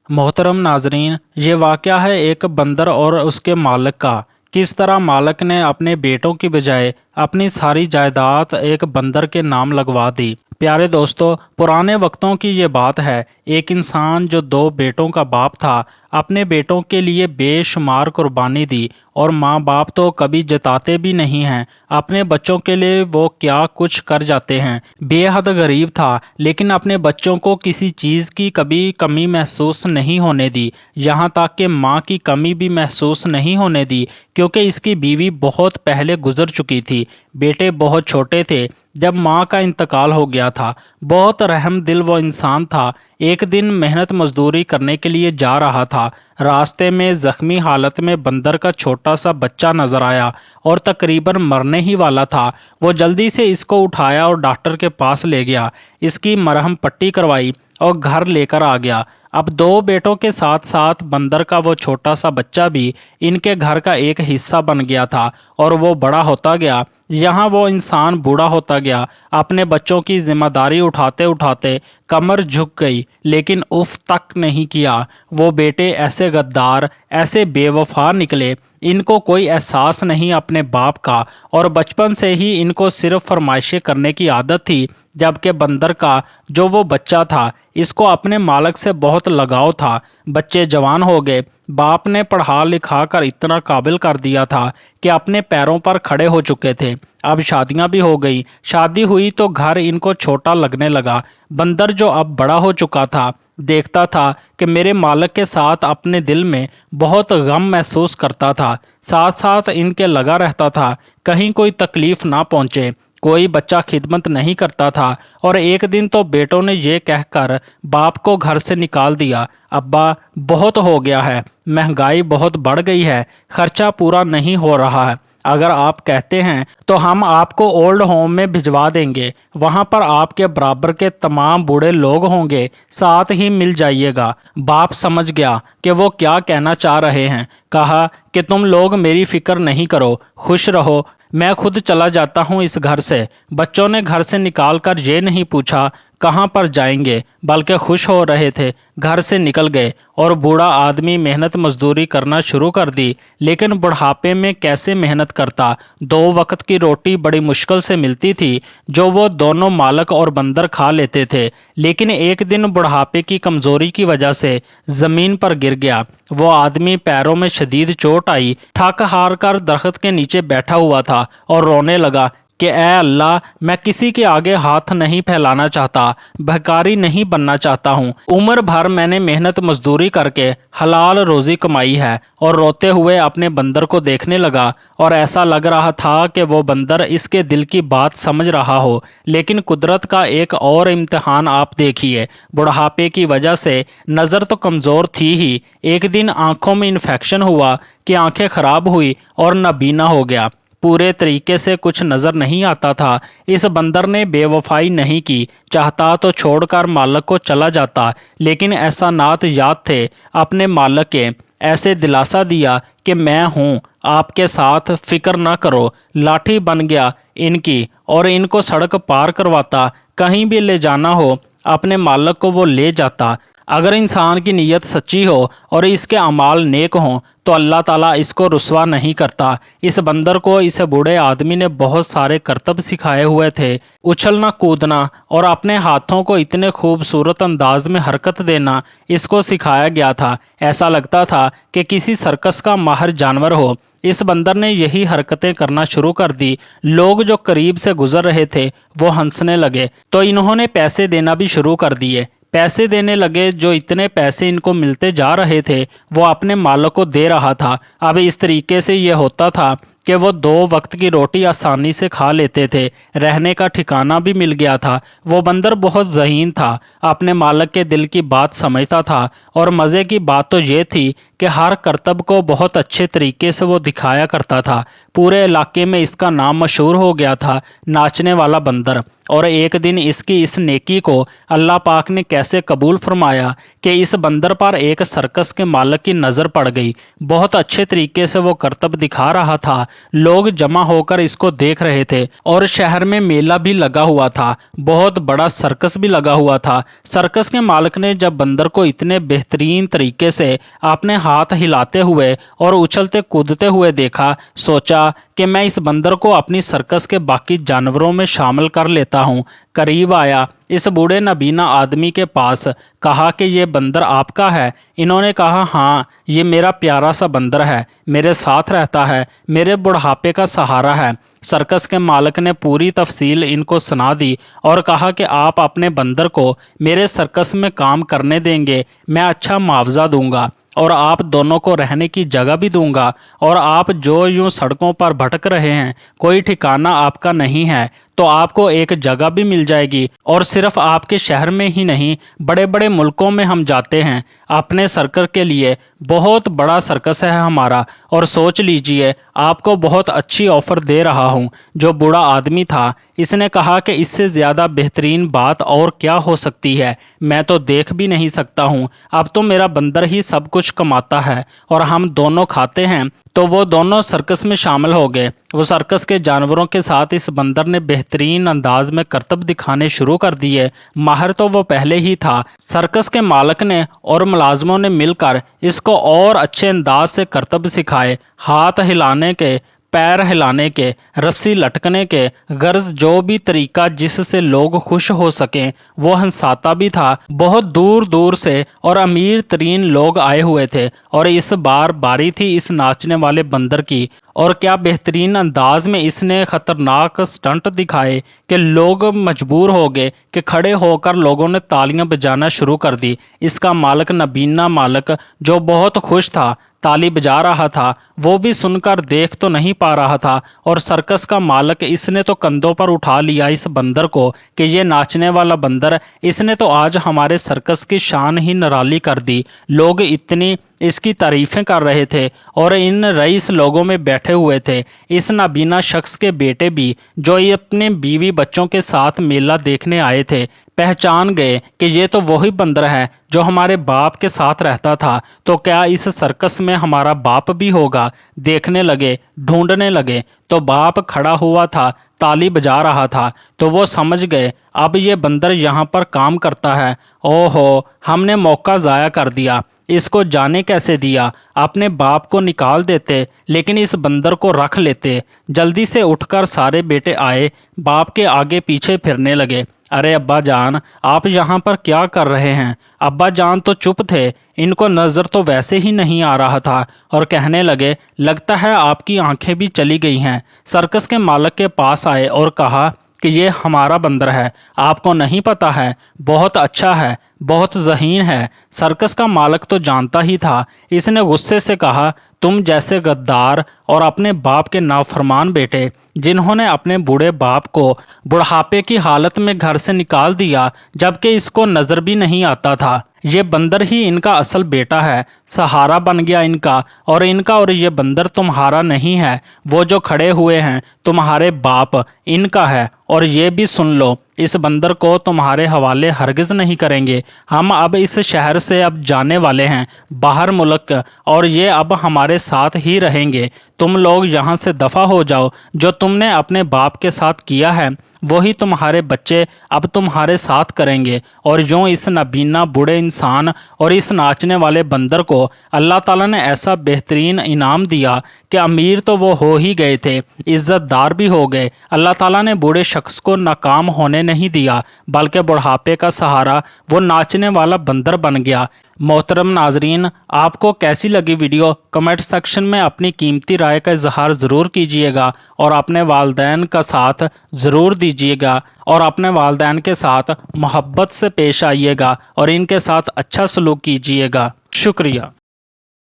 मोहतरम नाजरीन, ये वाक़या है एक बंदर और उसके मालिक का। किस तरह मालिक ने अपने बेटों की बजाय अपनी सारी जायदाद एक बंदर के नाम लगवा दी। प्यारे दोस्तों, पुराने वक्तों की ये बात है। एक इंसान जो 2 बेटों का बाप था, अपने बेटों के लिए बेशुमार कुर्बानी दी, और माँ बाप तो कभी जताते भी नहीं हैं अपने बच्चों के लिए वो क्या कुछ कर जाते हैं। बेहद गरीब था, लेकिन अपने बच्चों को किसी चीज़ की कभी कमी महसूस नहीं होने दी। यहाँ तक कि माँ की कमी भी महसूस नहीं होने दी, क्योंकि इसकी बीवी बहुत पहले गुजर चुकी थी। बेटे बहुत छोटे थे जब माँ का इंतकाल हो गया था। बहुत रहम दिल वो इंसान था। एक दिन मेहनत मजदूरी करने के लिए जा रहा था। रास्ते में जख्मी हालत में बंदर का छोटा सा बच्चा नजर आया और तकरीबन मरने ही वाला था। वो जल्दी से इसको उठाया और डॉक्टर के पास ले गया। इसकी मरहम पट्टी करवाई और घर लेकर आ गया। अब 2 बेटों के साथ साथ बंदर का वो छोटा सा बच्चा भी इनके घर का एक हिस्सा बन गया था, और वो बड़ा होता गया। यहाँ वो इंसान बूढ़ा होता गया। अपने बच्चों की जिम्मेदारी उठाते उठाते कमर झुक गई, लेकिन उफ तक नहीं किया। वो बेटे ऐसे गद्दार, ऐसे बेवफा निकले। इनको कोई एहसास नहीं अपने बाप का, और बचपन से ही इनको सिर्फ फरमाइशें करने की आदत थी। जबकि बंदर का जो वो बच्चा था, इसको अपने मालिक से बहुत लगाव था। बच्चे जवान हो गए। बाप ने पढ़ा लिखा कर इतना काबिल कर दिया था कि अपने पैरों पर खड़े हो चुके थे। अब शादियां भी हो गई। शादी हुई तो घर इनको छोटा लगने लगा। बंदर जो अब बड़ा हो चुका था, देखता था कि मेरे मालिक के साथ अपने दिल में बहुत गम महसूस करता था। साथ साथ इनके लगा रहता था कहीं कोई तकलीफ ना पहुंचे। कोई बच्चा खिदमत नहीं करता था, और एक दिन तो बेटों ने ये कहकर बाप को घर से निकाल दिया, अब्बा बहुत हो गया है, महंगाई बहुत बढ़ गई है, खर्चा पूरा नहीं हो रहा है। अगर आप कहते हैं तो हम आपको ओल्ड होम में भिजवा देंगे। वहां पर आपके बराबर के तमाम बूढ़े लोग होंगे, साथ ही मिल जाइएगा। बाप समझ गया कि वो क्या कहना चाह रहे हैं। कहा कि तुम लोग मेरी फिक्र नहीं करो, खुश रहो, मैं खुद चला जाता हूँ इस घर से। बच्चों ने घर से निकाल कर ये नहीं पूछा कहाँ पर जाएंगे, बल्कि खुश हो रहे थे। घर से निकल गए, और बूढ़ा आदमी मेहनत मजदूरी करना शुरू कर दी। लेकिन बुढ़ापे में कैसे मेहनत करता। 2 वक्त की रोटी बड़ी मुश्किल से मिलती थी, जो वो दोनों मालिक और बंदर खा लेते थे। लेकिन एक दिन बुढ़ापे की कमजोरी की वजह से जमीन पर गिर गया। वो आदमी पैरों में शदीद चोट आई, थक हार कर दरख्त के नीचे बैठा हुआ था और रोने लगा कि ए अल्लाह, मैं किसी के आगे हाथ नहीं फैलाना चाहता, भिखारी नहीं बनना चाहता हूँ। उम्र भर मैंने मेहनत मजदूरी करके हलाल रोजी कमाई है। और रोते हुए अपने बंदर को देखने लगा, और ऐसा लग रहा था कि वो बंदर इसके दिल की बात समझ रहा हो। लेकिन कुदरत का एक और इम्तिहान आप देखिए। बुढ़ापे की वजह से नज़र तो कमज़ोर थी ही, एक दिन आंखों में इन्फेक्शन हुआ कि आंखें खराब हुई और नाबीना हो गया। पूरे तरीके से कुछ नज़र नहीं आता था। इस बंदर ने बेवफाई नहीं की, चाहता तो छोड़कर मालिक को चला जाता, लेकिन एहसानात याद थे अपने मालिक के। ऐसे दिलासा दिया कि मैं हूँ आपके साथ, फिक्र ना करो। लाठी बन गया इनकी, और इनको सड़क पार करवाता। कहीं भी ले जाना हो अपने मालिक को वो ले जाता। अगर इंसान की नीयत सच्ची हो और इसके अमाल नेक हों तो अल्लाह ताला इसको रुस्वा नहीं करता। इस बंदर को इस बूढ़े आदमी ने बहुत सारे करतब सिखाए हुए थे। उछलना कूदना और अपने हाथों को इतने खूबसूरत अंदाज में हरकत देना इसको सिखाया गया था। ऐसा लगता था कि किसी सर्कस का माहिर जानवर हो। इस बंदर ने यही हरकतें करना शुरू कर दी। लोग जो करीब से गुजर रहे थे वो हंसने लगे, तो इन्होंने पैसे देना भी शुरू कर दिए। पैसे देने लगे। जो इतने पैसे इनको मिलते जा रहे थे वो अपने मालिक को दे रहा था। अब इस तरीके से ये होता था कि वो 2 वक्त की रोटी आसानी से खा लेते थे। रहने का ठिकाना भी मिल गया था। वो बंदर बहुत ज़हीन था, अपने मालिक के दिल की बात समझता था। और मज़े की बात तो ये थी कि हर करतब को बहुत अच्छे तरीके से वो दिखाया करता था। पूरे इलाके में इसका नाम मशहूर हो गया था, नाचने वाला बंदर। और एक दिन इसकी इस नेकी को अल्लाह पाक ने कैसे कबूल फरमाया कि इस बंदर पर एक सर्कस के मालिक की नज़र पड़ गई। बहुत अच्छे तरीके से वो करतब दिखा रहा था, लोग जमा होकर इसको देख रहे थे और शहर में मेला भी लगा हुआ था, बहुत बड़ा सर्कस भी लगा हुआ था। सर्कस के मालिक ने जब बंदर को इतने बेहतरीन तरीके से अपने हाथ हिलाते हुए और उछलते कूदते हुए देखा, सोचा कि मैं इस बंदर को अपनी सर्कस के बाकी जानवरों में शामिल कर लेता हूँ। करीब आया, इस बूढ़े नबीना आदमी के पास, कहा कि ये बंदर आपका है। इन्होंने कहा, हाँ, ये मेरा प्यारा सा बंदर है, मेरे साथ रहता है, मेरे बुढ़ापे का सहारा है। सर्कस के मालिक ने पूरी तफसील इनको सुना दी और कहा कि आप अपने बंदर को मेरे सर्कस में काम करने देंगे, मैं अच्छा मुआवजा दूंगा और आप दोनों को रहने की जगह भी दूंगा। और आप जो यूं सड़कों पर भटक रहे हैं, कोई ठिकाना आपका नहीं है, तो आपको एक जगह भी मिल जाएगी। और सिर्फ आपके शहर में ही नहीं, बड़े बड़े मुल्कों में हम जाते हैं अपने सर्कस के लिए। बहुत बड़ा सर्कस है हमारा, और सोच लीजिए आपको बहुत अच्छी ऑफ़र दे रहा हूँ। जो बूढ़ा आदमी था, इसने कहा कि इससे ज़्यादा बेहतरीन बात और क्या हो सकती है, मैं तो देख भी नहीं सकता हूँ। अब तो मेरा बंदर ही सब कुछ कमाता है और हम दोनों खाते हैं। तो वो दोनों सर्कस में शामिल हो गए। वो सर्कस के जानवरों के साथ इस बंदर ने बेहतरीन अंदाज में करतब दिखाने शुरू कर दिए। माहिर तो वो पहले ही था। सर्कस के मालिक ने और मुलाजमों ने मिलकर इसको और अच्छे अंदाज से करतब सिखाए। हाथ हिलाने के, पैर हिलाने के, रस्सी लटकने के, गर्ज जो भी तरीका जिससे लोग खुश हो सकें वो हंसाता भी था। बहुत दूर दूर से और अमीर तरीन लोग आए हुए थे और इस बार बारी थी इस नाचने वाले बंदर की। और क्या बेहतरीन अंदाज में इसने खतरनाक स्टंट दिखाए कि लोग मजबूर हो गए कि खड़े होकर लोगों ने तालियां बजाना शुरू कर दी। इसका मालिक, नबीना मालिक, जो बहुत खुश था, ताली बजा रहा था, वो भी सुनकर देख तो नहीं पा रहा था। और सर्कस का मालिक, इसने तो कंधों पर उठा लिया इस बंदर को कि ये नाचने वाला बंदर, इसने तो आज हमारे सर्कस की शान ही निराली कर दी। लोग इतनी इसकी तारीफ़ें कर रहे थे और इन रईस लोगों में बैठे हुए थे इस नाबीना शख्स के बेटे भी, जो ये अपने बीवी बच्चों के साथ मेला देखने आए थे। पहचान गए कि ये तो वही बंदर है जो हमारे बाप के साथ रहता था। तो क्या इस सर्कस में हमारा बाप भी होगा? देखने लगे, ढूंढने लगे, तो बाप खड़ा हुआ था, ताली बजा रहा था। तो वो समझ गए अब ये बंदर यहाँ पर काम करता है। ओहो, हमने मौका ज़ाया कर दिया। इसको जाने कैसे दिया? अपने बाप को निकाल देते, लेकिन इस बंदर को रख लेते। जल्दी से उठकर सारे बेटे आए, बाप के आगे पीछे फिरने लगे। अरे अब्बा जान, आप यहाँ पर क्या कर रहे हैं? अब्बा जान तो चुप थे, इनको नज़र तो वैसे ही नहीं आ रहा था और कहने लगे, लगता है आपकी आंखें भी चली गई हैं। सर्कस के मालिक के पास आए और कहा कि ये हमारा बंदर है, आपको नहीं पता है? बहुत अच्छा है, बहुत ज़हीन है। सर्कस का मालिक तो जानता ही था। इसने गुस्से से कहा, तुम जैसे गद्दार और अपने बाप के नाफरमान बेटे, जिन्होंने अपने बूढ़े बाप को बुढ़ापे की हालत में घर से निकाल दिया जबकि इसको नज़र भी नहीं आता था। ये बंदर ही इनका असल बेटा है, सहारा बन गया इनका, और इनका और ये बंदर तुम्हारा नहीं है। वो जो खड़े हुए हैं तुम्हारे बाप, इनका है। और ये भी सुन लो, इस बंदर को तुम्हारे हवाले हरगिज़ नहीं करेंगे। हम अब इस शहर से अब जाने वाले हैं बाहर मुल्क, और ये अब हमारे साथ ही रहेंगे। तुम लोग यहाँ से दफ़ा हो जाओ। जो तुमने अपने बाप के साथ किया है वही तुम्हारे बच्चे अब तुम्हारे साथ करेंगे। और यूँ इस नबीना बूढ़े इंसान और इस नाचने वाले बंदर को अल्लाह ताला ने ऐसा बेहतरीन इनाम दिया कि अमीर तो वो हो ही गए थे, इज़्ज़तदार भी हो गए। अल्लाह ताला ने बूढ़े शख्स को नाकाम होने नहीं दिया, बल्कि बुढ़ापे का सहारा वो नाचने वाला बंदर बन गया। मोहतरम नाजरीन, आपको कैसी लगी वीडियो? कमेंट सेक्शन में अपनी कीमती राय का इजहार ज़रूर कीजिएगा और अपने वालिदैन का साथ ज़रूर दीजिएगा और अपने वालिदैन के साथ मोहब्बत से पेश आइएगा और इनके साथ अच्छा सलूक कीजिएगा। शुक्रिया।